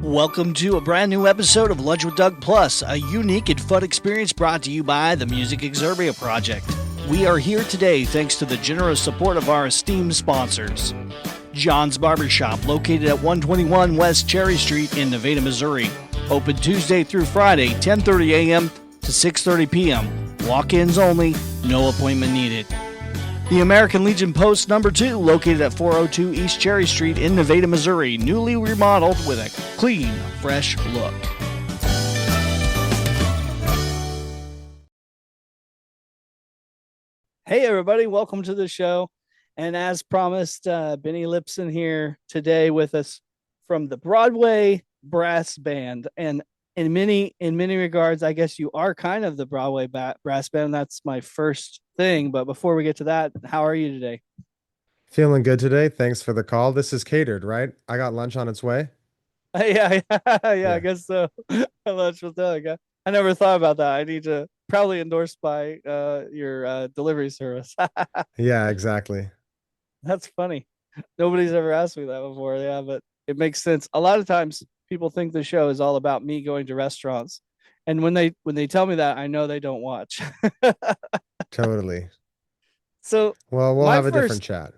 Welcome to a brand new episode of Lunch with Doug Plus, a unique and fun experience brought to you by the Music Exerbia Project. We are here today thanks to the generous support of our esteemed sponsors. John's Barbershop, located at 121 West Cherry Street in Nevada, Missouri. Open Tuesday through Friday, 10:30 a.m. to 6:30 p.m. Walk-ins only, no appointment needed. The American Legion Post No. 2, located at 402 East Cherry Street in Nevada, Missouri, newly remodeled with a clean, fresh look. Hey everybody, welcome to the show. And as promised, Benny Lipson here today with us from the Broadway Brass Band. And in many regards, I guess you are kind of the Broadway Brass Band. That's my first thing. But before we get to that, how are you today? Feeling good today. Thanks for the call. This is catered, right? I got lunch on its way. Yeah, yeah, I Yeah. guess so. Lunch with Doug. I never thought about that. I need to probably endorse by your delivery service. Yeah, exactly. That's funny. Nobody's ever asked me that before. Yeah, but it makes sense. A lot of times people think the show is all about me going to restaurants. And when they tell me that, I know they don't watch. Totally. So Well, we'll my have a different first chat.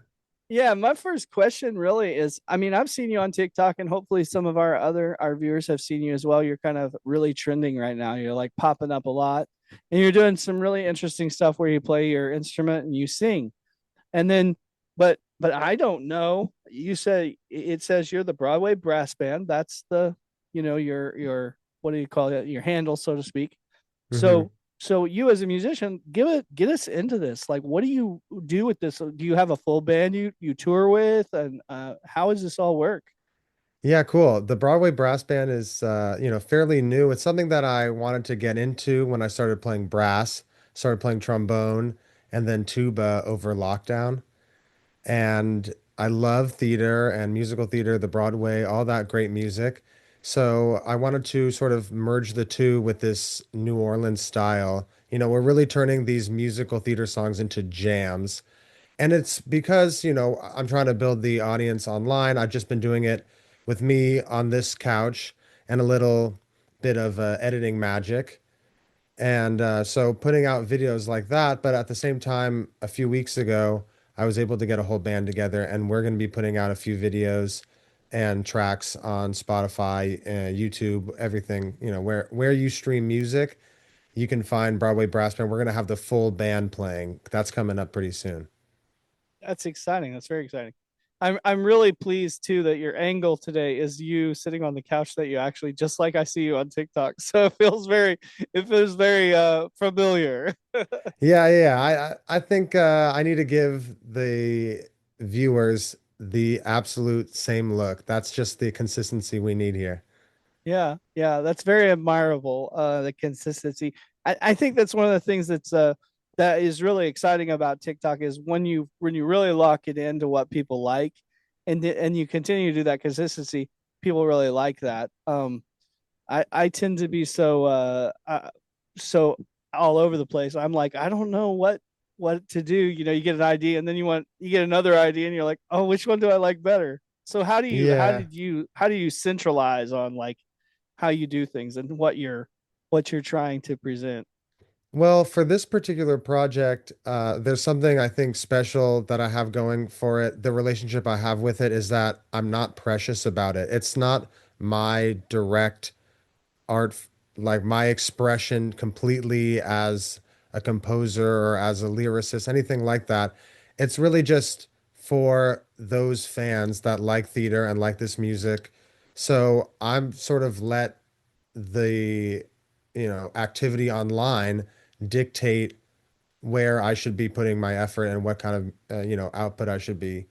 yeah, my first question really is, I mean, I've seen you on TikTok and hopefully some of our viewers have seen you as well. You're kind of really trending right now. You're like popping up a lot and you're doing some really interesting stuff where you play your instrument and you sing. And then but I don't know. You say it says you're the Broadway Brass Band. That's the, your what do you call it? Your handle, so to speak. Hmm. So you as a musician, get us into this. Like, what do you do with this? Do you have a full band you tour with, and how does this all work? Yeah, cool. The Broadway Brass Band is, fairly new. It's something that I wanted to get into when I started playing brass, started playing trombone, and then tuba over lockdown. And I love theater and musical theater, the Broadway, all that great music. So I wanted to sort of merge the two with this New Orleans style. We're really turning these musical theater songs into jams. And it's because, I'm trying to build the audience online. I've just been doing it with me on this couch and a little bit of editing magic. And so putting out videos like that, but at the same time, a few weeks ago, I was able to get a whole band together, and we're going to be putting out a few videos and tracks on Spotify, YouTube, everything, where you stream music, you can find Broadway Brass Band. We're going to have the full band playing. That's coming up pretty soon. That's exciting. That's very exciting. I'm really pleased too that your angle today is you sitting on the couch that you actually just like I see you on TikTok. So it feels very familiar. Yeah, yeah. I think I need to give the viewers the absolute same look. That's just the consistency we need here. Yeah, yeah, that's very admirable. The consistency. I think that's one of the things that is really exciting about TikTok is when you really lock it into what people like, and you continue to do that consistency, people really like that. I tend to be so all over the place. I'm like, I don't know what to do. You get an idea and then you get another idea and you're like, oh, which one do I like better? So Yeah. how do you centralize on like how you do things and what you're trying to present? Well, for this particular project, there's something I think special that I have going for it. The relationship I have with it is that I'm not precious about it. It's not my direct art, like my expression completely as a composer or as a lyricist, anything like that. It's really just for those fans that like theater and like this music. So I'm sort of let the, activity online dictate where I should be putting my effort and what kind of, output I should be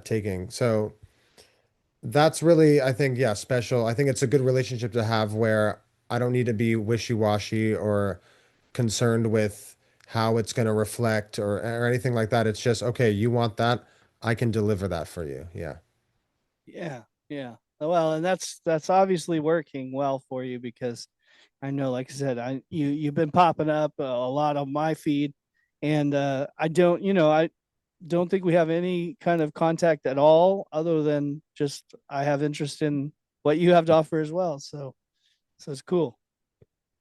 taking. So that's really, I think, yeah, special. I think it's a good relationship to have where I don't need to be wishy-washy or concerned with how it's going to reflect or anything like that. It's just, okay, you want that, I can deliver that for you. Yeah. Yeah, yeah. Well, and that's obviously working well for you because I know, like I said, you've been popping up a lot on my feed, and I don't think we have any kind of contact at all, other than just I have interest in what you have to offer as well. So it's cool.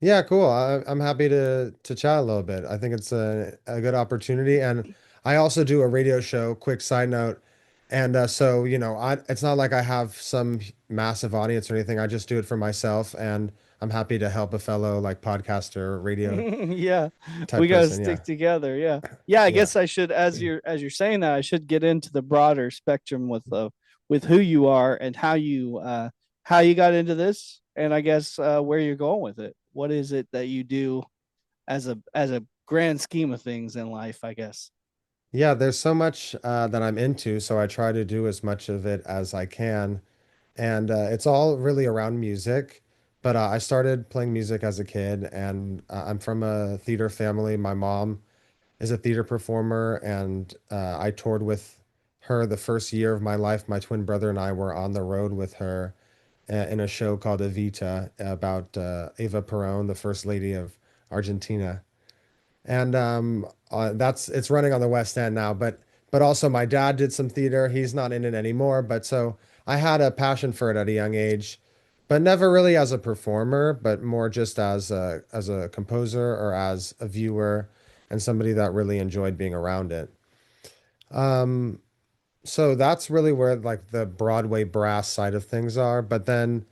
Yeah, cool. I'm happy to chat a little bit. I think it's a good opportunity, and I also do a radio show. Quick side note, and so it's not like I have some massive audience or anything. I just do it for myself, and I'm happy to help a fellow like podcaster, radio Yeah, type we got to person. Yeah, stick together. Yeah, yeah. I yeah, guess I should, as you're saying that, I should get into the broader spectrum with who you are and how you got into this, and I guess where you're going with it. What is it that you do as a grand scheme of things in life? I guess. yeah. There's so much that I'm into, so I try to do as much of it as I can. And it's all really around music. But I started playing music as a kid, and I'm from a theater family. My mom is a theater performer, and I toured with her the first year of my life. My twin brother and I were on the road with her in a show called Evita about Eva Perón, the first lady of Argentina. And that's it's running on the West End now. But also my dad did some theater. He's not in it anymore, but so I had a passion for it at a young age, but never really as a performer, but more just as a composer or as a viewer and somebody that really enjoyed being around it. Um, so that's really where like the Broadway brass side of things are. But then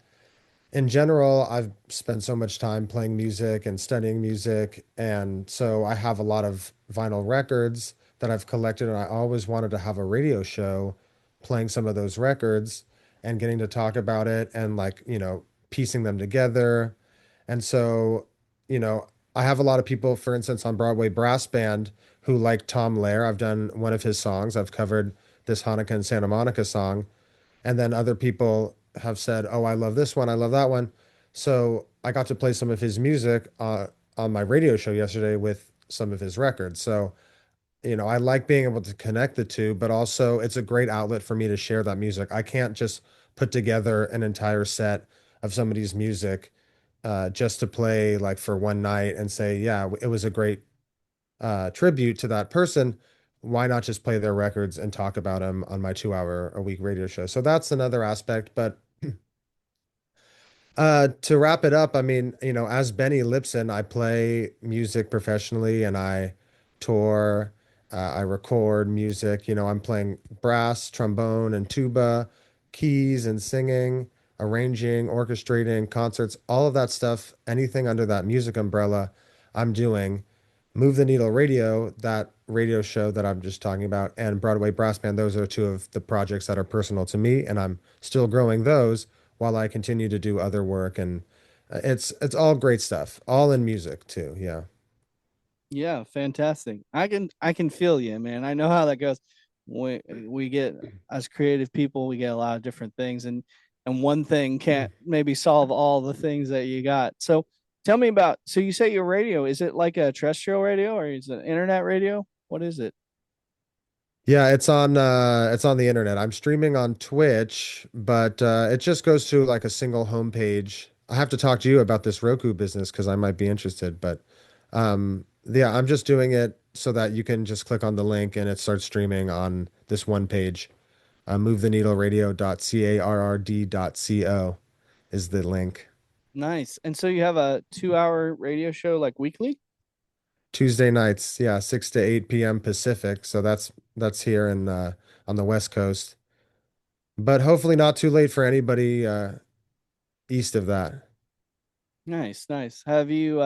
in general, I've spent so much time playing music and studying music, and so I have a lot of vinyl records that I've collected, and I always wanted to have a radio show playing some of those records and getting to talk about it and like, piecing them together. And so, you know, I have a lot of people, for instance, on Broadway Brass Band who like Tom Lehrer. I've done one of his songs. I've covered this Hanukkah in Santa Monica song. And then other people have said, "Oh, I love this one. I love that one." So I got to play some of his music on my radio show yesterday with some of his records. So, I like being able to connect the two, but also it's a great outlet for me to share that music. I can't just put together an entire set of somebody's music just to play like for one night and say, yeah, it was a great tribute to that person. Why not just play their records and talk about them on my 2 hour a week radio show? So that's another aspect. But to wrap it up, I mean, as Benny Lipson, I play music professionally and I tour, I record music. I'm playing brass, trombone, and tuba, keys and singing, arranging, orchestrating, concerts, all of that stuff, anything under that music umbrella, I'm doing. Move the Needle Radio, that radio show that I'm just talking about, and Broadway Brass Band, those are two of the projects that are personal to me, and I'm still growing those while I continue to do other work. And it's all great stuff, all in music too. Yeah. Yeah, fantastic. I can feel you, man. I know how that goes. We get as creative people, we get a lot of different things, and one thing can't maybe solve all the things that you got. So tell me about. So you say your radio, is it like a terrestrial radio or is it internet radio? What is it? Yeah, it's on the internet. I'm streaming on Twitch, but it just goes to like a single homepage. I have to talk to you about this Roku business because I might be interested, but yeah, I'm just doing it so that you can just click on the link and it starts streaming on this one page. movetheneedleradio.carrd.co is the link. Nice. And so you have a 2 hour radio show like weekly? Tuesday nights, yeah, 6 to 8 p.m. Pacific. So that's here in on the West Coast. But hopefully not too late for anybody east of that. Nice, nice. Have you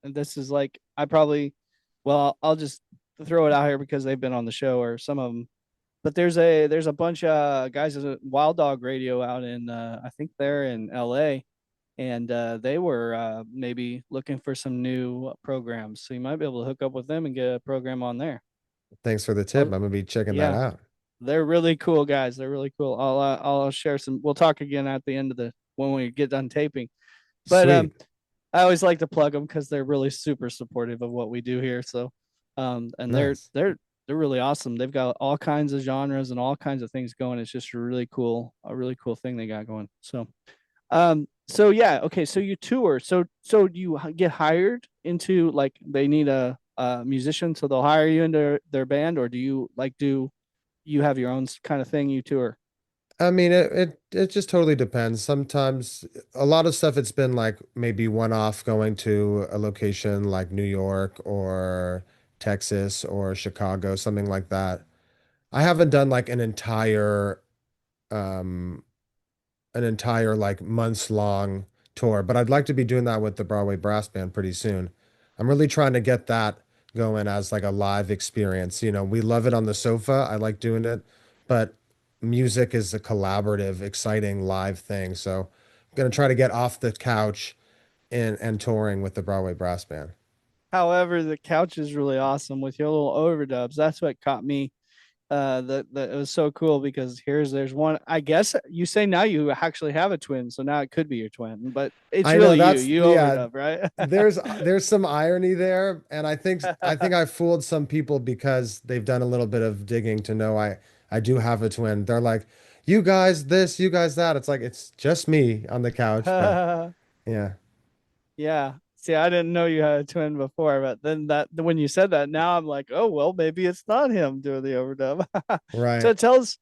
this is like I probably well, I'll just throw it out here because they've been on the show or some of them. But there's a bunch of guys at Wild Dog Radio out in I think they're in LA and they were maybe looking for some new programs. So you might be able to hook up with them and get a program on there. Thanks for the tip. Oh, I'm gonna be checking that yeah. out. They're really cool guys. They're really cool. I'll share some. We'll talk again at the end of the when we get done taping. But Sweet. I always like to plug them because they're really super supportive of what we do here. So, and they're Nice. they're they're really awesome. They've got all kinds of genres and all kinds of things going. It's just a really cool thing they got going. So yeah, okay. So you tour. So do you get hired into like they need a musician, so they'll hire you into their band, or do you have your own kind of thing you tour? I mean, it just totally depends. Sometimes a lot of stuff it's been like maybe one off going to a location like New York or Texas or Chicago, something like that. I haven't done like um an entire like months long tour, but I'd like to be doing that with the Broadway Brass Band pretty soon. I'm really trying to get that going as like a live experience. You know, we love it on the sofa. I like doing it, but music is a collaborative, exciting live thing. So I'm gonna try to get off the couch and touring with the Broadway Brass Band. However, the couch is really awesome with your little overdubs. That's what caught me. That it was so cool because there's one. I guess you say now you actually have a twin, so now it could be your twin, but it's I know really you. that's You yeah, overdub, right? there's some irony there, and I think I fooled some people because they've done a little bit of digging to know I do have a twin. They're like, "You guys this, you guys that." It's like it's just me on the couch, but yeah. Yeah. See, I didn't know you had a twin before, but then that when you said that, now I'm like, oh well, maybe it's not him doing the overdub. So Right. tell us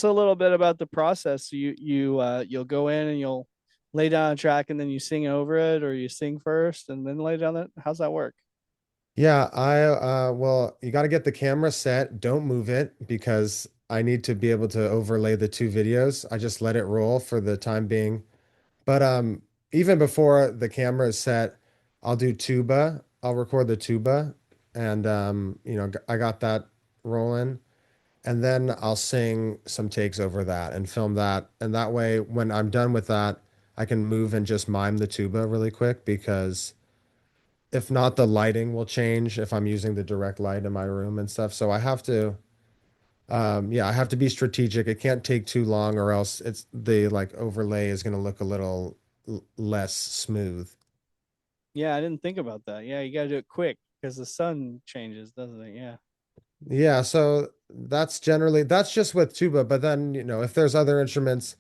a little bit about the process. So you'll go in and you'll lay down a track and then you sing over it, or you sing first and then lay down it. How's that work? Yeah, well, you got to get the camera set. Don't move it because I need to be able to overlay the two videos. I just let it roll for the time being. But even before the camera is set, I'll do tuba. I'll record the tuba, and I got that rolling, and then I'll sing some takes over that and film that. And that way, when I'm done with that, I can move and just mime the tuba really quick because if not, the lighting will change if I'm using the direct light in my room and stuff. So I have to, yeah, I have to be strategic. It can't take too long, or else it's the like overlay is going to look a little less smooth. Yeah, I didn't think about that. Yeah, you gotta do it quick because the sun changes, doesn't it? Yeah. Yeah, so that's just with tuba, but then, if there's other instruments,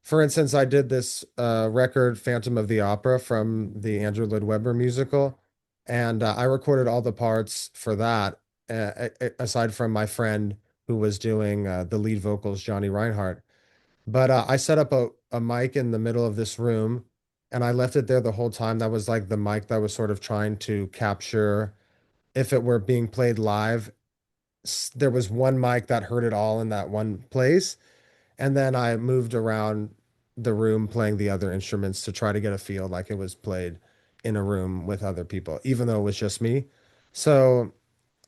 for instance, I did this record Phantom of the Opera from the Andrew Lloyd Webber musical, and I recorded all the parts for that, aside from my friend who was doing the lead vocals, Johnny Reinhardt. But I set up a mic in the middle of this room and I left it there the whole time. That was like the mic that was sort of trying to capture if it were being played live. There was one mic that heard it all in that one place. And then I moved around the room playing the other instruments to try to get a feel like it was played in a room with other people, even though it was just me. So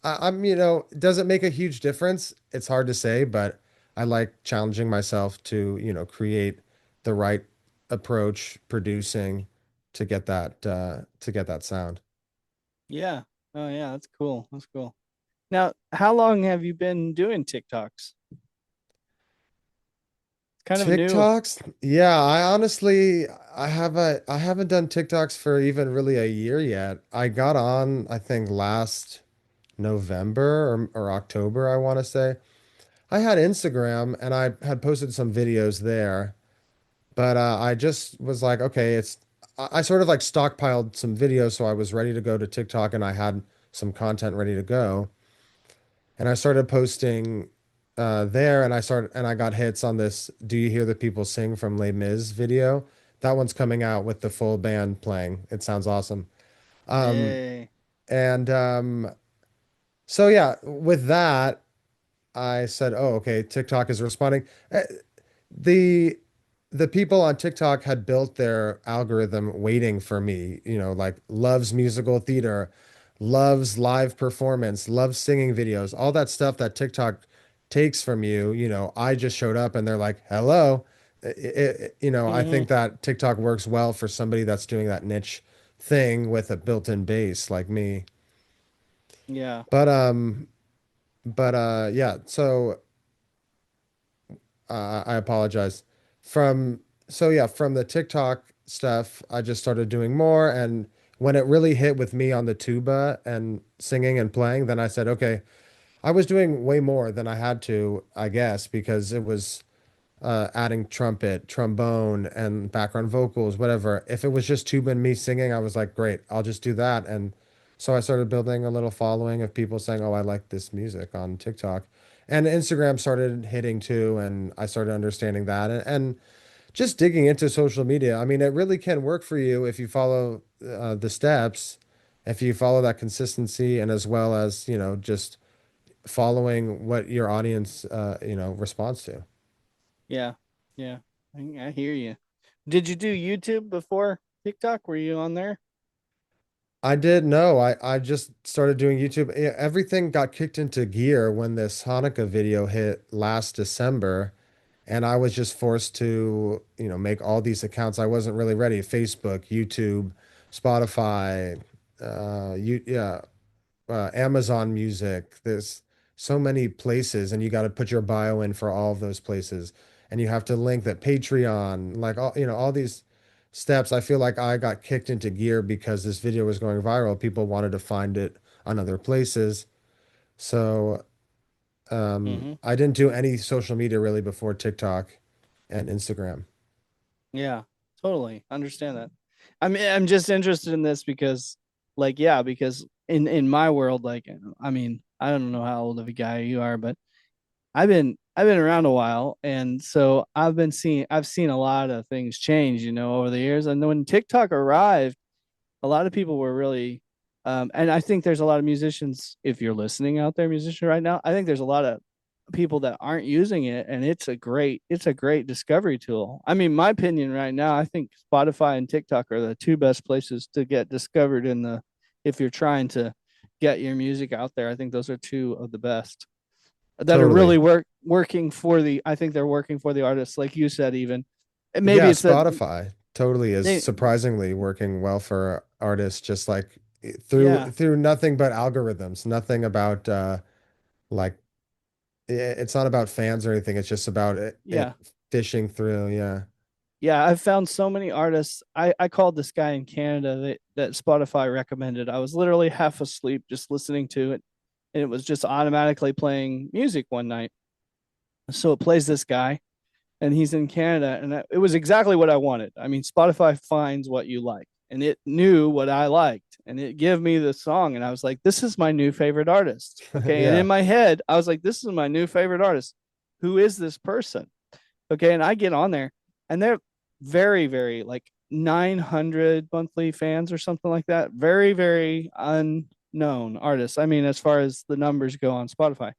does it make a huge difference? It's hard to say, but I like challenging myself to, create the right approach producing to get that sound. Yeah. Oh yeah, that's cool. That's cool. Now, how long have you been doing TikToks? It's kind of new. TikToks? Yeah, I haven't done TikToks for even really a year yet. I got on, I think last November or October, I want to say. I had Instagram and I had posted some videos there. But I just was like, okay, I sort of like stockpiled some videos, so I was ready to go to TikTok and I had some content ready to go. And I started posting there and I got hits on this Do You Hear the People Sing from Les Mis video. That one's coming out with the full band playing. It sounds awesome. Um, Yay. and so yeah, with that, I said, oh, okay, TikTok is responding. The the people on TikTok had built their algorithm waiting for me, like loves musical theater, loves live performance, loves singing videos, all that stuff that TikTok takes from you, I just showed up and they're like, "Hello." I think Hmm. that TikTok works well for somebody that's doing that niche thing with a built-in base like me. Yeah. But yeah, so I apologize. From so yeah, from the TikTok stuff, I just started doing more, and when it really hit with me on the tuba and singing and playing, then I said, okay, I was doing way more than I had to, I guess, because it was adding trumpet, trombone, and background vocals, whatever. If it was just tuba and me singing, I was like, great, I'll just do that. And so I started building a little following of people saying, oh, I like this music on TikTok. And Instagram started hitting too, and I started understanding that and just digging into social media. I mean, it really can work for you if you follow the steps, if you follow that consistency, and as well as, just following what your audience, responds to. Yeah. Yeah. I hear you. Did you do YouTube before TikTok? Were you on there? I did know. I just started doing YouTube. Everything got kicked into gear when this Hanukkah video hit last December, and I was just forced to, make all these accounts. I wasn't really ready. Facebook, YouTube, Spotify, yeah, Amazon Music. There's so many places, and you got to put your bio in for all of those places, and you have to link that Patreon, like all these steps. I feel like I got kicked into gear because this video was going viral. People wanted to find it on other places, so Mm-hmm. I didn't do any social media really before TikTok and Instagram. Yeah, totally understand that. I'm just interested in this because, like, yeah, because in my world, like, I mean, I don't know how old of a guy you are, but I've been around a while, and so I've seen a lot of things change, over the years. And when TikTok arrived, a lot of people were really, and I think there's a lot of musicians, if you're listening out there, musician right now, I think there's a lot of people that aren't using it, and it's a great discovery tool. I mean, my opinion right now, I think Spotify and TikTok are the two best places to get discovered if you're trying to get your music out there. I think those are two of the best that are really Totally. working for the. I think they're working for the artists, like you said, even. And maybe Yeah, it's that Spotify totally is they, surprisingly working well for artists, just like through yeah, through nothing but algorithms, nothing about like it's not about fans or anything. It's just about it yeah. fishing through. Yeah. Yeah, I've found so many artists. I called this guy in Canada that Spotify recommended. I was literally half asleep just listening to it, and it was just automatically playing music one night. So it plays this guy, and he's in Canada, and it was exactly what I wanted. I mean, Spotify finds what you like, and it knew what I liked, and it gave me the song, and I was like, "This is my new favorite artist." Okay, and in Yeah. my head, I was like, "This is my new favorite artist. Who is this person?" Okay, and I get on there, and they're very, very like 900 monthly fans or something like that. Very, very unknown artists. I mean, as far as the numbers go on Spotify.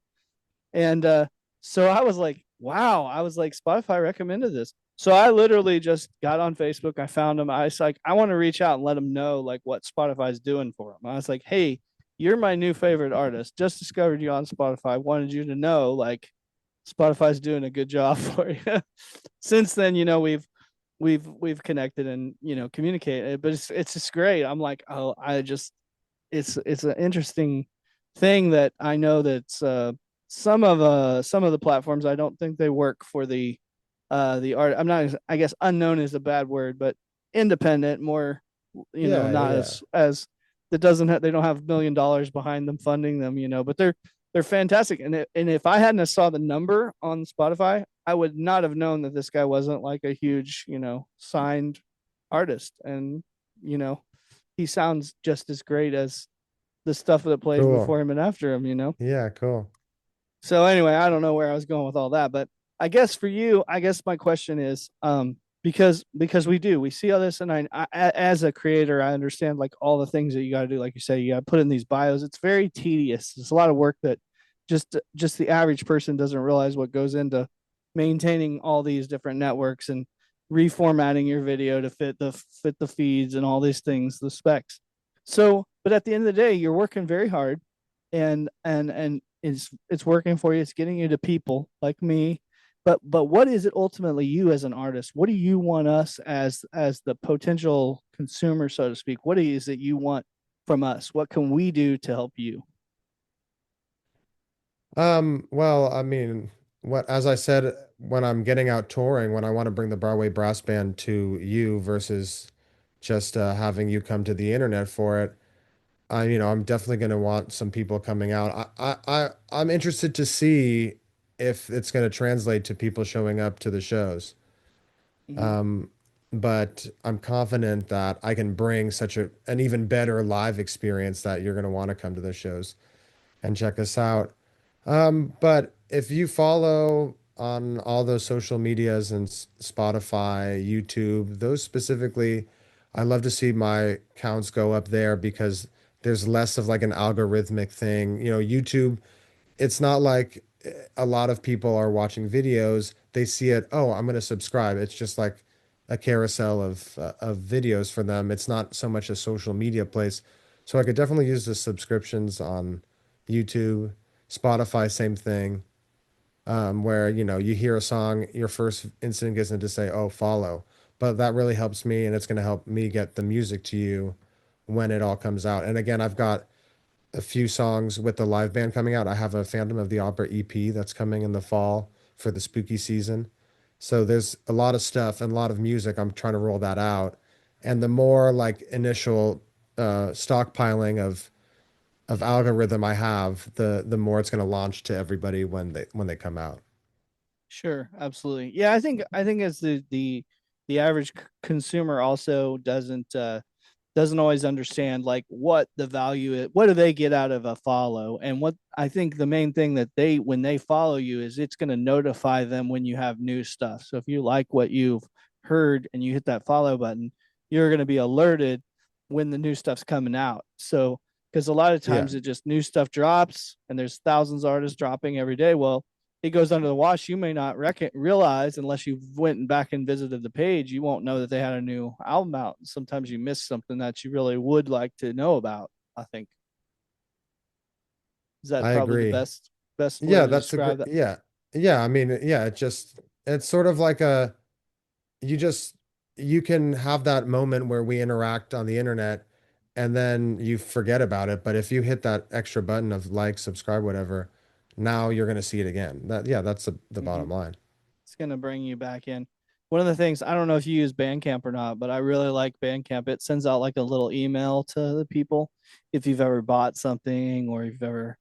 And so I was like, wow, I was like, Spotify recommended this. So I literally just got on Facebook. I found them. I was like, I want to reach out and let them know like what Spotify's doing for them. I was like, hey, you're my new favorite artist. Just discovered you on Spotify. Wanted you to know like Spotify's doing a good job for you. Since then, we've connected and communicated, but it's just great. I'm like, oh, it's an interesting thing that I know that's some of the platforms I don't think they work for the art. I'm not, I guess unknown is a bad word, but independent, more, Yeah. not Yeah. as that doesn't have, they don't have $1 million behind them funding them, but they're fantastic. And if I hadn't have saw the number on Spotify, I would not have known that this guy wasn't like a huge, signed artist. And you know, he sounds just as great as the stuff that plays Cool. before him and after him. Yeah. Cool. So anyway, I don't know where I was going with all that, but I guess for you, I guess my question is, because we see all this, and as a creator, I understand like all the things that you got to do. Like you say, you got to put in these bios. It's very tedious. It's a lot of work that just the average person doesn't realize what goes into maintaining all these different networks and reformatting your video to fit the feeds and all these things, the specs. So, but at the end of the day, you're working very hard, and it's working for you. It's getting you to people like me. But what is it ultimately, you as an artist? What do you want us as the potential consumer, so to speak? What is it you want from us? What can we do to help you? Well, I mean, as I said, when I'm getting out touring, when I want to bring the Broadway Brass Band to you versus just having you come to the internet for it, I'm definitely going to want some people coming out. I'm interested to see if it's going to translate to people showing up to the shows. Mm-hmm. Um, but I'm confident that I can bring such an even better live experience that you're going to want to come to the shows and check us out. But if you follow on all those social medias and Spotify, YouTube, those specifically, I love to see my counts go up there because there's less of like an algorithmic thing. YouTube, it's not like a lot of people are watching videos. They see it, oh, I'm going to subscribe. It's just like a carousel of videos for them. It's not so much a social media place. So I could definitely use the subscriptions on YouTube, Spotify, same thing. Where you hear a song, your first instinct isn't to say, "Oh, follow," but that really helps me, and it's going to help me get the music to you when it all comes out. And again, I've got a few songs with the live band coming out. I have a Phantom of the Opera EP that's coming in the fall for the spooky season. So there's a lot of stuff and a lot of music. I'm trying to roll that out. And the more like initial stockpiling of algorithm I have, the more it's going to launch to everybody when they come out. Sure, absolutely. Yeah, I think as the average consumer also doesn't always understand like what the value is, what do they get out of a follow, and what I think the main thing that they when they follow you is it's going to notify them when you have new stuff. So if you like what you've heard and you hit that follow button, you're going to be alerted when the new stuff's coming out. So because a lot of Yeah, times it just new stuff drops and there's thousands of artists dropping every day. Well, it goes under the wash. You may not realize unless you went back and visited the page. You won't know that they had a new album out. Sometimes you miss something that you really would like to know about. I think is that I probably the agree. best way Yeah, to that's a great, describe that. yeah. Yeah, I mean, yeah, it's sort of like you just you can have that moment where we interact on the internet and then you forget about it. But if you hit that extra button of like, subscribe, whatever, now you're going to see it again. Yeah, that's the Mm-hmm. bottom line. It's gonna bring you back in. One of the things I don't know if you use Bandcamp or not, but I really like Bandcamp. It sends out like a little email to the people if you've ever bought something or you've ever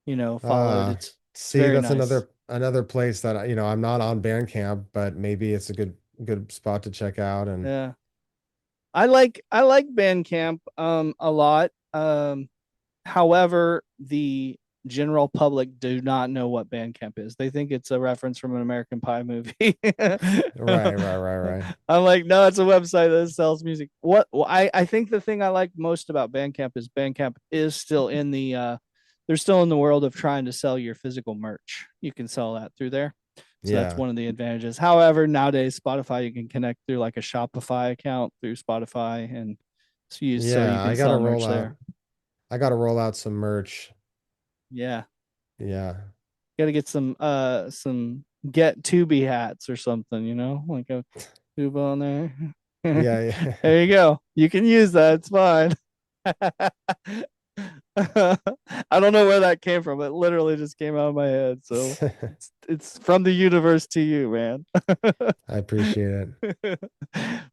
followed. Uh, It's See, very that's nice. another place that I'm not on Bandcamp, but maybe it's a good spot to check out. And Yeah. I like Bandcamp a lot. However, the general public do not know what Bandcamp is. They think it's a reference from an American Pie movie. right, right, right, right. I'm like, no, it's a website that sells music. I think the thing I like most about Bandcamp is Bandcamp is still in the they're still in the world of trying to sell your physical merch. You can sell that through there. So that's Yeah. one of the advantages. However, nowadays Spotify you can connect through like a Shopify account through Spotify and so you Yeah, can sell merch there. I gotta roll out some merch. Yeah. Yeah. Got to get some get Tubi hats or something, like a tuba on there. Yeah, yeah. There you go. You can use that. It's fine. I don't know where that came from. It literally just came out of my head. So it's from the universe to you, man. I appreciate it.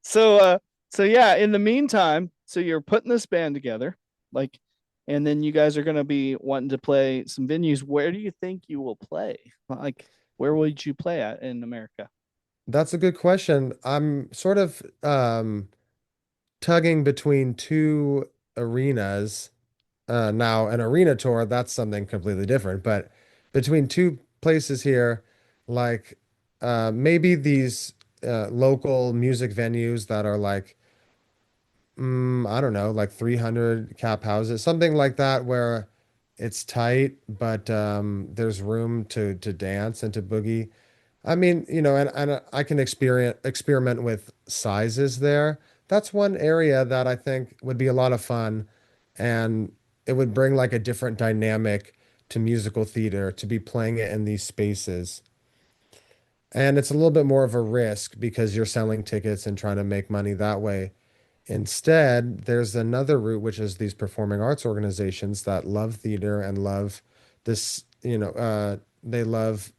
so so yeah, in the meantime, so you're putting this band together, like, and then you guys are gonna be wanting to play some venues. Where do you think you will play? Like, where would you play at in America? That's a good question. I'm sort of tugging between two arenas. Now, an arena tour, that's something completely different, but between two places here, like maybe these local music venues that are like, I don't know, like 300 cap houses, something like that, where it's tight, but there's room to dance and to boogie. I mean, and I can experiment with sizes there. That's one area that I think would be a lot of fun, and it would bring like a different dynamic to musical theater to be playing it in these spaces. And it's a little bit more of a risk because you're selling tickets and trying to make money that way. Instead, there's another route, which is these performing arts organizations that love theater and love this, they love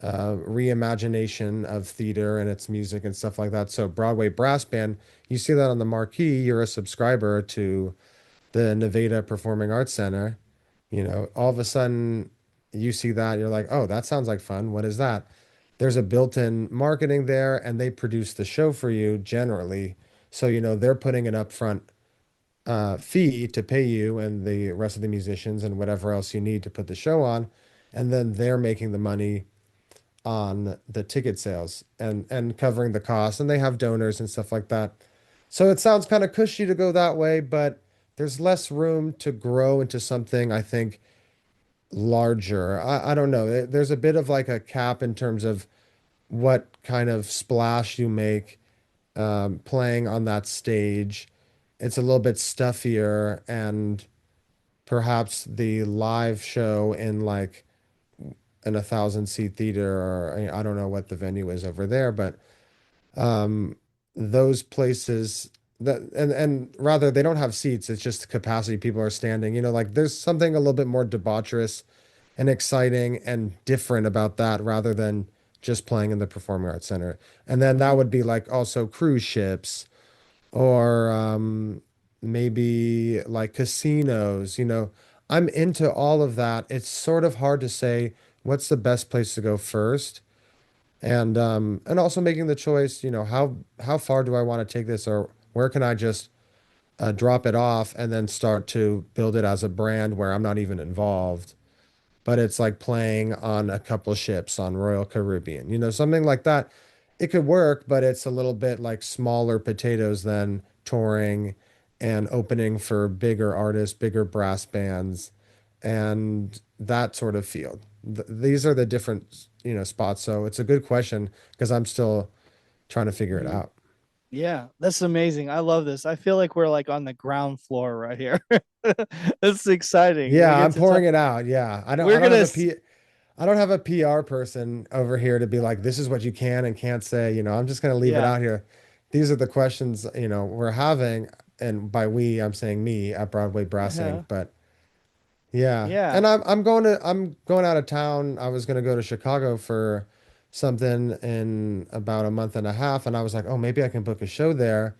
reimagination of theater and its music and stuff like that. So Broadway Brass Band, you see that on the marquee, you're a subscriber to the Nevada Performing Arts Center. All of a sudden you see that, you're like, oh, that sounds like fun. What is that? There's a built-in marketing there, and they produce the show for you generally. So, they're putting an upfront fee to pay you and the rest of the musicians and whatever else you need to put the show on. and then they're making the money on the ticket sales and covering the costs, and they have donors and stuff like that. So it sounds kind of cushy to go that way, but there's less room to grow into something, I think, larger. I don't know. There's a bit of like a cap in terms of what kind of splash you make playing on that stage. It's a little bit stuffier, and perhaps the live show in like in 1,000 seat theater, or I don't know what the venue is over there, but um, those places that and rather they don't have seats. It's just capacity. People are standing. Like there's something a little bit more debaucherous and exciting and different about that rather than just playing in the Performing Arts Center. And then that Hmm. would be like also cruise ships or maybe like casinos. I'm into all of that. It's sort of hard to say what's the best place to go first. And also making the choice, how far do I want to take this, or where can I just drop it off and then start to build it as a brand where I'm not even involved, but it's like playing on a couple ships on Royal Caribbean, something like that. It could work, but it's a little bit like smaller potatoes than touring and opening for bigger artists, bigger brass bands, and that sort of field. These are the different, spots. So it's a good question because I'm still trying to figure it Hmm. out. Yeah, that's amazing. I love this. I feel like we're like on the ground floor right here. It's exciting. We Yeah, get I'm to talk. pouring it out. Yeah. I don't We're I don't gonna. have a P I don't have a PR person over here to be like, this is what you can and can't say. I'm just going to leave it Yeah. out here. These are the questions, we're having. And by we, I'm saying me at Broadway Brassing. Uh-huh. But yeah. Yeah. And I'm going out of town. I was going to go to Chicago for something in about a month and a half. And I was like, oh, maybe I can book a show there.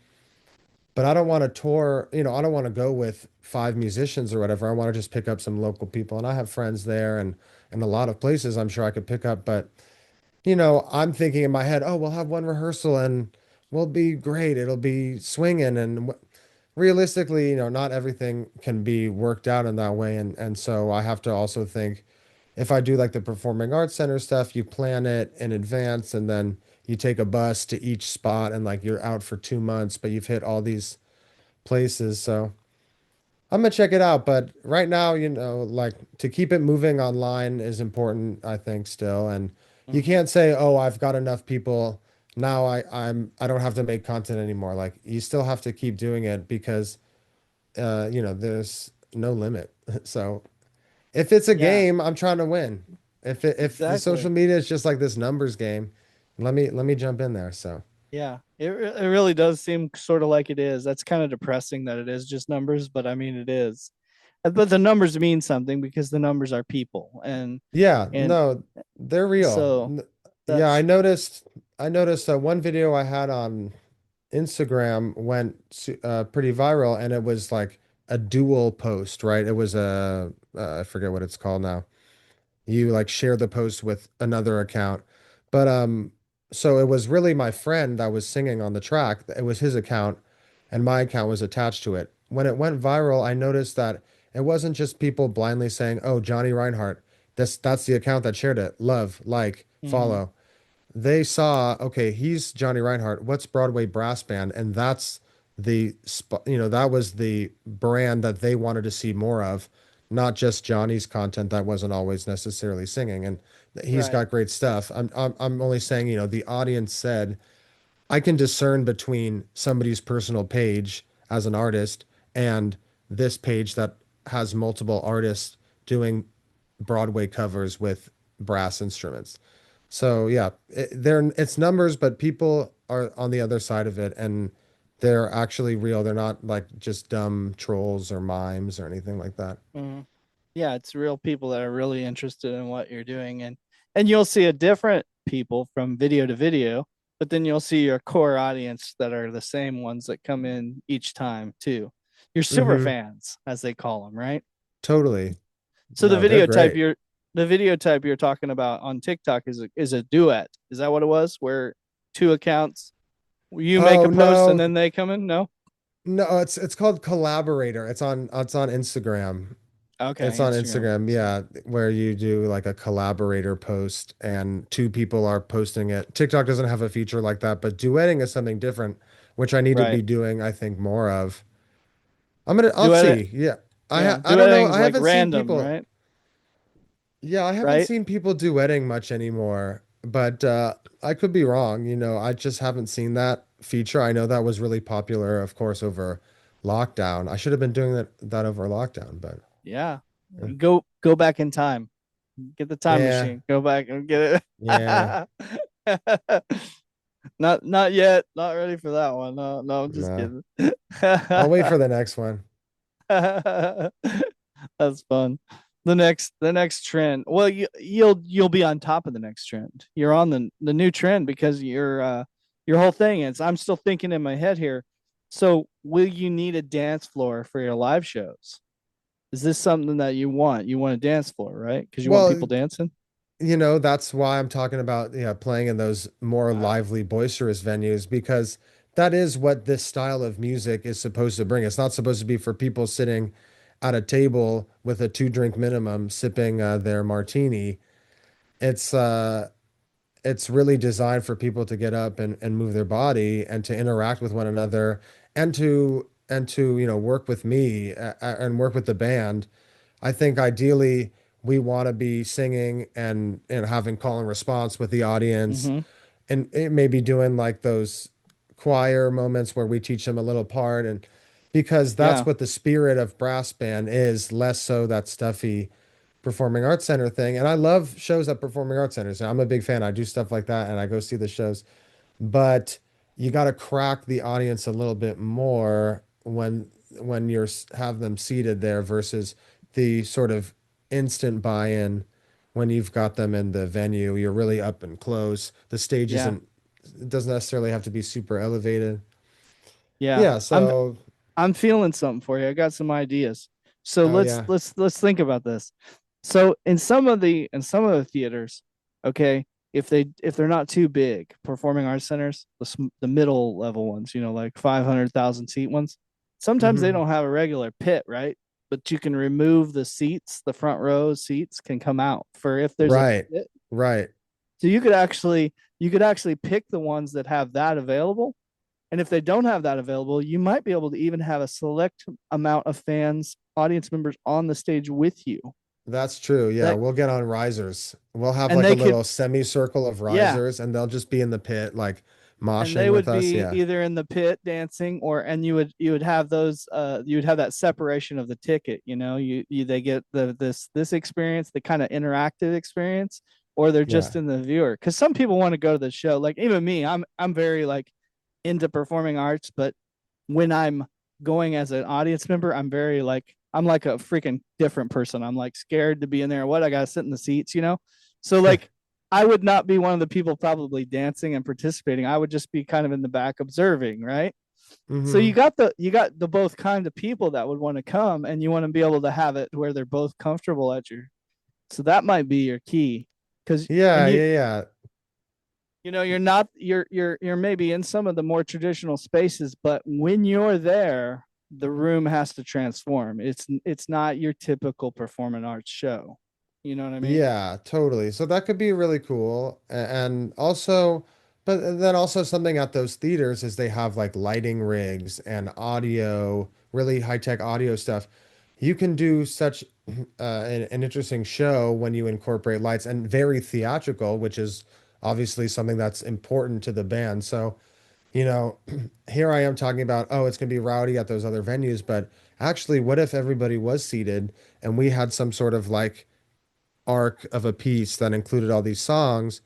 But I don't want to tour, I don't want to go with five musicians or whatever. I want to just pick up some local people. And I have friends there and a lot of places I'm sure I could pick up. But I'm thinking in my head, oh, we'll have one rehearsal and we'll be great. It'll be swinging. And realistically, not everything can be worked out in that way. And so I have to also think if I do like the Performing Arts Center stuff, you plan it in advance and then you take a bus to each spot and like you're out for 2 months, but you've hit all these places. So I'm gonna check it out. But right now, like to keep it moving online is important, I think, still. And you Hmm. can't say, "Oh, I've got enough people now. I don't have to make content anymore." Like you still have to keep doing it because there's no limit. So if it's a Yeah. game, I'm trying to win. If the social Exactly. media is just like this numbers game, let me jump in there. So Yeah. It really does seem sort of like it is. That's kind of depressing that it is just numbers, but I mean it is. But the numbers mean something because the numbers are people, yeah, and no, they're real. so Yeah, I that's noticed. I noticed one video I had on Instagram went pretty viral, and it was like a dual post, right? It was I forget what it's called now. You like share the post with another account, but so it was really my friend that was singing on the track. It was his account, and my account was attached to it. When it went viral, I noticed that it wasn't just people blindly saying, "Oh, Johnny Reinhardt." That's the account that shared it. Love, like, mhm. follow. They saw, okay, he's Johnny Reinhardt. What's Broadway Brass Band? And that's that was the brand that they wanted to see more of, not just Johnny's content that wasn't always necessarily singing. And he's Right. got great stuff. I'm only saying, the audience said, I can discern between somebody's personal page as an artist and this page that has multiple artists doing Broadway covers with brass instruments. So yeah, it's numbers, but people are on the other side of it, and they're actually real. They're not like just dumb trolls or mimes or anything like that. Mhm. Yeah, it's real people that are really interested in what you're doing, and you'll see a different people from video to video, but then you'll see your core audience that are the same ones that come in each time too. Your super Mm-hmm. fans, as they call them, right? Totally. So No, they're great. the video type you're talking about on TikTok is a duet. Is that what it was? Where two accounts, you make Oh a post and no, then they come in? No. no, it's called Collaborator. It's on Instagram. Okay, It's on Instagram. Instagram, yeah, where you do like a collaborator post and two people are posting it. TikTok doesn't have a feature like that, but duetting is something different, which I need to be Right. doing, I think, more of. I'll Duet. see. Yeah. Yeah. I don't know. Duetting is I like haven't seen random, people. right? Yeah, I haven't Right. seen people duetting much anymore, but I could be wrong. I just haven't seen that feature. I know that was really popular, of course, over lockdown. I should have been doing that over lockdown, but Yeah. uh, Go back in time. Get the time yeah, machine. Go back and get yeah, it. Not yet. Not ready for that one. No, no, I'm just no. kidding. I'll wait for the next one. That's fun. The next trend. Well, you'll be on top of the next trend. You're on the new trend because your whole thing is I'm still thinking in my head here. So, will you need a dance floor for your live shows? Is this something that you want? You want a dance floor, right? Because you want Well, people dancing? that's why I'm talking about, yeah, playing in those more Wow. lively, boisterous venues because that is what this style of music is supposed to bring. It's not supposed to be for people sitting at a table with a two-drink minimum, sipping their martini. It's uh, it's really designed for people to get up and move their body and to interact with one another and to work with me and work with the band. I think ideally we want to be singing and having call and response with the audience, Mm-hmm. and it may be doing like those choir moments where we teach them a little part, and because that's Yeah. what the spirit of brass band is, less so that stuffy performing arts center thing. And I love shows at performing arts centers. I'm a big fan. I do stuff like that and I go see the shows, but you got to crack the audience a little bit more when you're have them seated there versus the sort of instant buy-in when you've got them in the venue. You're really up and close. The stage Yeah. isn't it doesn't necessarily have to be super elevated. Yeah. Yeah, so I'm feeling something for you. I got some ideas. So oh yeah. let's think about this. So in some of the theaters, okay, if they're not too big, performing arts centers, the middle level ones, like 500,000 seat ones, sometimes they Hmm. don't have a regular pit, right? But you can remove the seats, the front row seats can come out for if there's a Right. pit. Right. So you could actually pick the ones that have that available, and if they don't have that available, you might be able to even have a select amount of fans, audience members on the stage with you. That's true. Yeah, That we'll get on risers. We'll have and like a they could little semicircle of yeah, risers and they'll just be in the pit like and they moshing with would us. be Yeah. either in the pit dancing or and you would have those you would have that separation of the ticket, you they get this experience, the kind of interactive experience, or they're just Yeah. in the viewer. Because some people want to go to the show. Like even me, I'm very like into performing arts, but when I'm going as an audience member, I'm like a freaking different person. I'm like scared to be in there. What, I gotta sit in the seats. So like I would not be one of the people probably dancing and participating. I would just be kind of in the back observing, right? So Hmm. you got the both kind of people that would want to come, and you want to be able to have it where they're both comfortable at your. So that might be your key, because Yeah, and yeah, yeah. you're not you're maybe in some of the more traditional spaces, but when you're there, the room has to transform. It's not your typical performing arts show. You know what I mean? Yeah, totally. So that could be really cool. And also, but then also something at those theaters is they have like lighting rigs and audio, really high-tech audio stuff. You can do such an interesting show when you incorporate lights and very theatrical, which is obviously something that's important to the band. So, you know, here I am talking about, oh, it's going to be rowdy at those other venues, but actually, what if everybody was seated and we had some sort of like arc of a piece that included all these songs,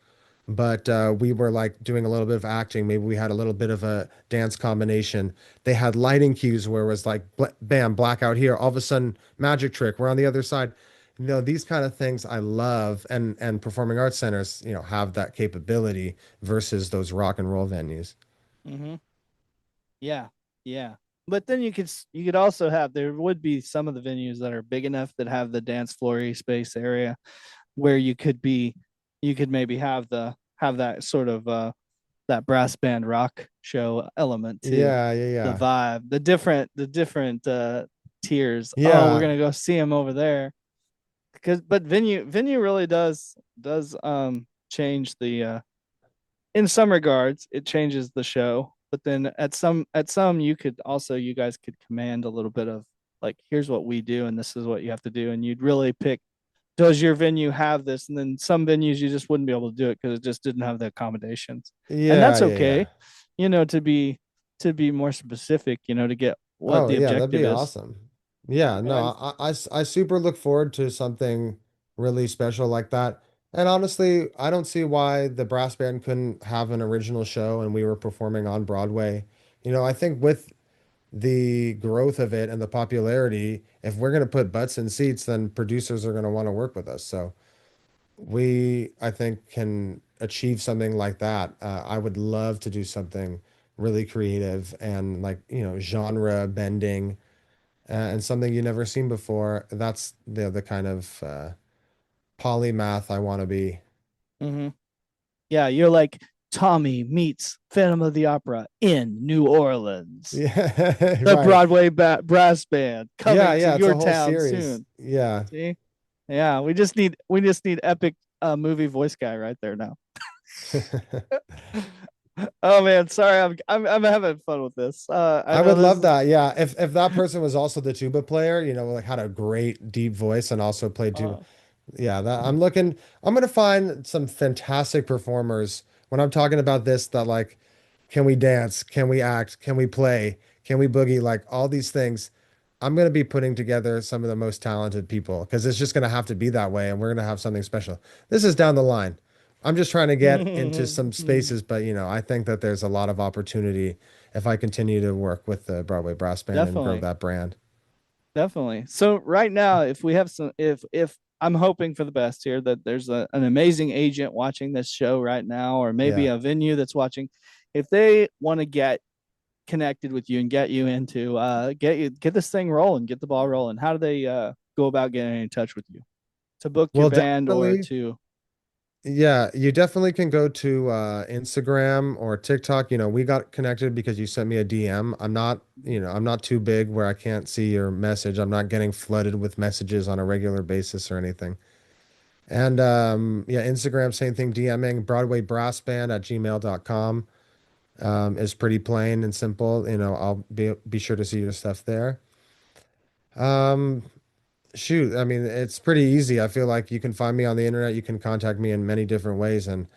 but we were like doing a little bit of acting. Maybe we had a little bit of a dance combination. They had lighting cues where it was like, bam, blackout here. All of a sudden, magic trick. We're on the other side. These kind of things I love, and performing arts centers, have that capability versus those rock and roll venues. Mm-hmm. Yeah, yeah. But then you could also have, there would be some of the venues that are big enough that have the dance floory space area where you could maybe have that sort of that brass band rock show element too. Yeah, yeah, The yeah. vibe, the different tears. Oh, we're Yeah. gonna go see him over there. Because but venue really does change the in some regards it changes the show, but then at some you guys could command a little bit of like, here's what we do and this is what you have to do, and you'd really pick, does your venue have this? And then some venues you just wouldn't be able to do it because it just didn't have the accommodations, and Yeah, that's yeah, okay, yeah. to be more specific, to get what Oh, the yeah, that'd objective be is. awesome. Yeah, no, And I super look forward to something really special like that. And honestly, I don't see why the brass band couldn't have an original show and we were performing on Broadway. I think with the growth of it and the popularity, if we're going to put butts in seats, then producers are going to want to work with us. So I think, can achieve something like that. I would love to do something really creative and like, genre bending and something you never seen before. That's the kind of polymath I want to be. mhm. Yeah, you're like Tommy meets Phantom of the Opera in New Orleans. Yeah, The right. Broadway Brass Band Yeah, coming to yeah, it's your a whole town series. soon. Yeah. See? Yeah, we just need epic movie voice guy right there now. Oh man, sorry, I'm having fun with this. I I know would this love is that. Yeah. If that person was also the tuba player, like had a great deep voice and also played tuba. uh, Yeah, I'm gonna find some fantastic performers when I'm talking about this that like, can we dance? Can we act? Can we play? Can we boogie? Like all these things. I'm gonna be putting together some of the most talented people because it's just gonna have to be that way, and we're gonna have something special. This is down the line. I'm just trying to get into some spaces, but I think that there's a lot of opportunity if I continue to work with the Broadway Brass Band and grow definitely. that brand. Definitely. So right now, if we have some, if I'm hoping for the best here, that there's an amazing agent watching this show right now, or maybe Yeah. a venue that's watching, if they want to get connected with you and get you into get this thing rolling, get the ball rolling, how do they go about getting in touch with you to book your Well, band or definitely. to? Yeah, you definitely can go to Instagram or TikTok. We got connected because you sent me a DM. I'm not too big where I can't see your message. I'm not getting flooded with messages on a regular basis or anything. And yeah, Instagram, same thing, DMing Broadway Brass Band at gmail.com is pretty plain and simple. I'll be sure to see your stuff there. Um, Shoot, I mean, it's pretty easy. I feel like you can find me on the internet. You can contact me in many different ways, and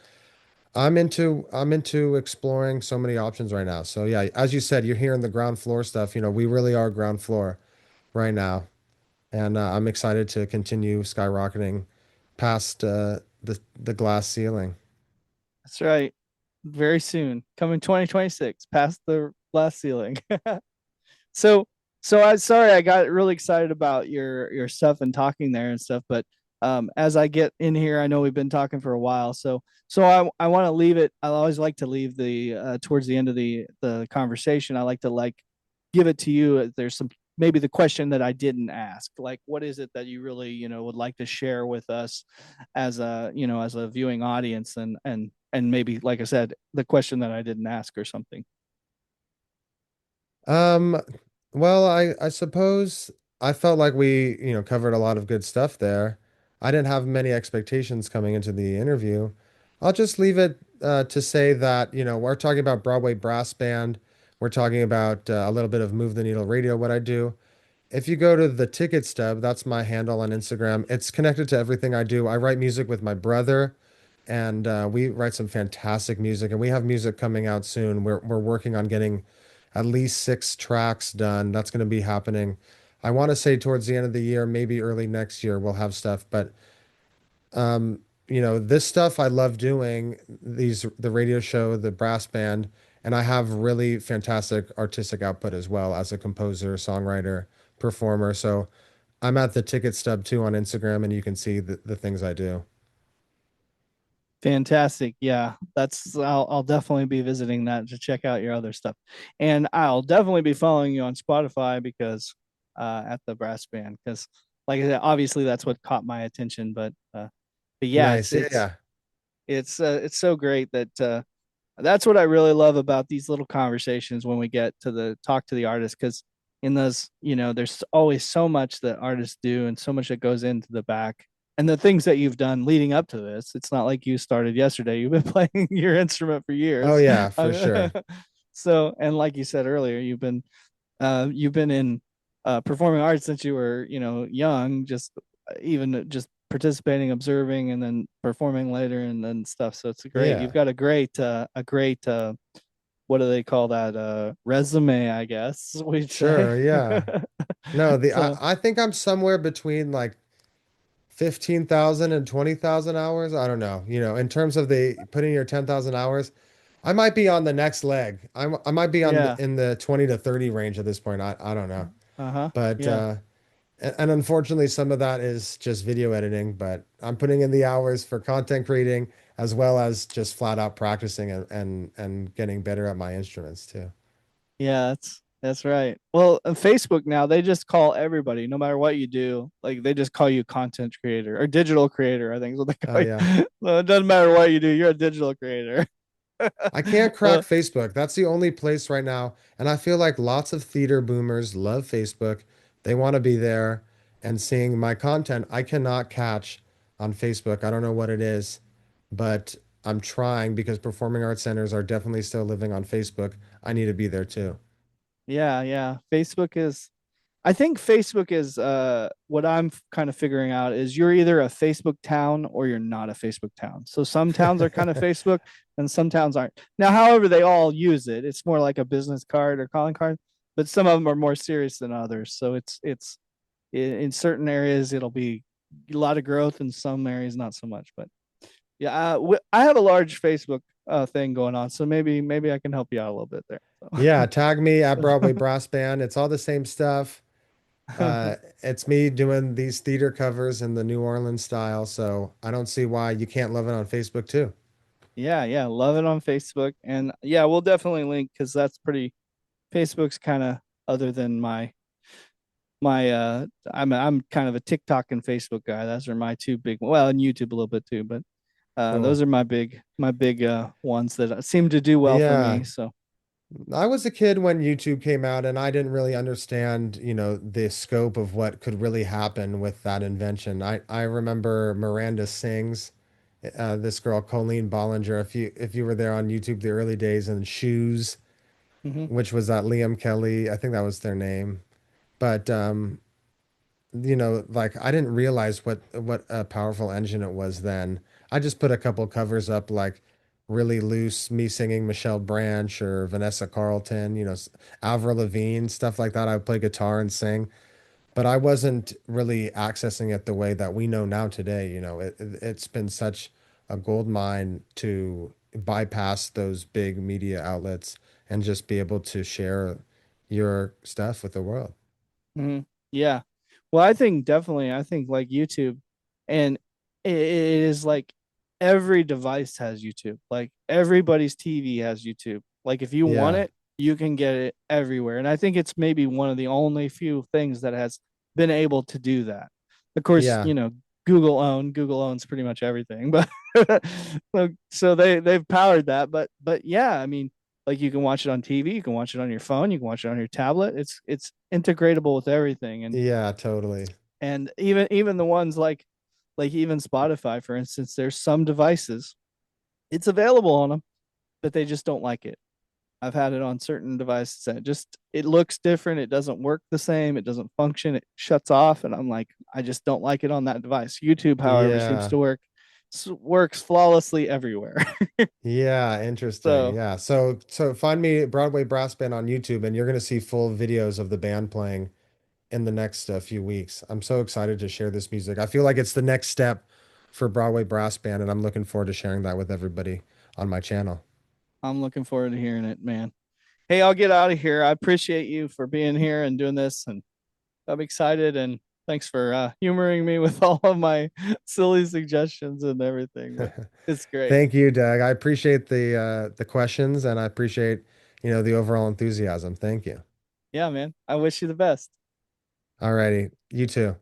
I'm into exploring so many options right now. So yeah, as you said, you're hearing the ground floor stuff. We really are ground floor right now, and I'm excited to continue skyrocketing past the glass ceiling. That's right. Very soon, coming 2026, past the glass ceiling. So I sorry I got really excited about your stuff and talking there and stuff, but as I get in here, I know we've been talking for a while, so I want to leave it. I always like to leave the towards the end of the conversation. I like to give it to you. There's some, maybe the question that I didn't ask, like what is it that you really would like to share with us as a viewing audience, and maybe, like I said, the question that I didn't ask or something. Um, well, I suppose I felt like we, covered a lot of good stuff there. I didn't have many expectations coming into the interview. I'll just leave it to say that, we're talking about Broadway Brass Band. We're talking about a little bit of Move the Needle Radio, what I do. If you go to the ticket stub, that's my handle on Instagram. It's connected to everything I do. I write music with my brother, and we write some fantastic music, and we have music coming out soon. We're working on getting at least 6 tracks done. That's going to be happening. I want to say towards the end of the year, maybe early next year, we'll have stuff. But this stuff I love doing, the radio show, the brass band, and I have really fantastic artistic output as well as a composer, songwriter, performer. So I'm at the ticket stub too on Instagram, and you can see the things I do. Fantastic. Yeah, I'll definitely be visiting that to check out your other stuff. And I'll definitely be following you on Spotify because at the brass band, because like I said, obviously that's what caught my attention, but yeah, Nice. Yeah, yeah. it's so great that that's what I really love about these little conversations when we get to the talk to the artist, because in those, there's always so much that artists do and so much that goes into the back. And the things that you've done leading up to this, it's not like you started yesterday. You've been playing your instrument for Oh years. yeah, for sure. So, and like you said earlier, you've been in performing arts since you were, young, just even just participating, observing, and then performing later and then stuff. So it's great. You've Yeah. got a great what do they call that? Resume, I guess we'd say. Sure, yeah. No, So I think I'm somewhere between like 15,000 and 20,000 hours. I don't know. In terms of the putting your 10,000 hours, I might be on the next leg. I might be yeah. in the 20 to 30 range at this point. I don't know. Uh-huh. But Yeah. and unfortunately some of that is just video editing, but I'm putting in the hours for content creating as well as just flat out practicing and getting better at my instruments too. Yeah, that's right. Well, on Facebook now, they just call everybody, no matter what you do, like they just call you content creator or digital creator, I think is what they Oh call yeah. you. So it doesn't matter what you do, you're a digital creator. I can't crack Well, Facebook. That's the only place right now. And I feel like lots of theater boomers love Facebook. They want to be there and seeing my content. I cannot catch on Facebook. I don't know what it is, but I'm trying because performing arts centers are definitely still living on Facebook. I need to be there too. yeah, yeah. I think Facebook is what I'm kind of figuring out is you're either a Facebook town or you're not a Facebook town. So some towns are kind of Facebook and some towns aren't. Now, however, they all use it. It's more like a business card or calling card, but some of them are more serious than others. So it's in certain areas it'll be a lot of growth, in some areas not so much. But yeah, I have a large Facebook thing going on, so maybe I can help you out a little bit there. Yeah, tag me at Broadway Brass Band. It's all the same stuff. So. It's me doing these theater covers in the New Orleans style, so I don't see why you can't love it on Facebook too. Yeah, yeah, love it on Facebook, and yeah, we'll definitely link because that's pretty. Facebook's kind of other than my. I'm kind of a TikTok and Facebook guy. Those are my two big. Well, and YouTube a little bit too, but those Cool. are my big ones that seem to do well for Yeah, me. So I was a kid when YouTube came out, and I didn't really understand, the scope of what could really happen with that invention. I remember Miranda Sings, this girl Colleen Bollinger. If you were there on YouTube the early days, and Shoes, hmm which was that Liam Kelly, I think that was their name. But like I didn't realize what a powerful engine it was then. I just put a couple covers up like really loose, me singing Michelle Branch or Vanessa Carlton, Avril Lavigne, stuff like that. I would play guitar and sing, but I wasn't really accessing it the way that we know now today. It's been such a gold mine to bypass those big media outlets and just be able to share your stuff with the world. hmm yeah, well, I think like YouTube, and it is like every device has YouTube. Like everybody's TV has YouTube. Like if you want Yeah. it, you can get it everywhere. And I think it's maybe one of the only few things that has been able to do that. Of course, Yeah. Google owns pretty much everything, but so they've powered that. But yeah, I mean, like you can watch it on TV, you can watch it on your phone, you can watch it on your tablet. It's integratable with everything, Yeah, totally. and even the ones like even Spotify, for instance, there's some devices it's available on them, but they just don't like it. I've had it on certain devices that it looks different, it doesn't work the same, it doesn't function, it shuts off, and I'm like, I just don't like it on that device. YouTube, however, seems Yeah. to works flawlessly everywhere. Yeah, interesting. So Yeah. So find me Broadway Brass Band on YouTube and you're going to see full videos of the band playing in the next few weeks. I'm so excited to share this music. I feel like it's the next step for Broadway Brass Band and I'm looking forward to sharing that with everybody on my channel. I'm looking forward to hearing it, man. Hey, I'll get out of here. I appreciate you for being here and doing this, and I'm excited, and thanks for humoring me with all of my silly suggestions and everything. But it's great. Thank you, Doug. I appreciate the questions and I appreciate, the overall enthusiasm. Thank you. Yeah, man. I wish you the best. Alrighty. You too.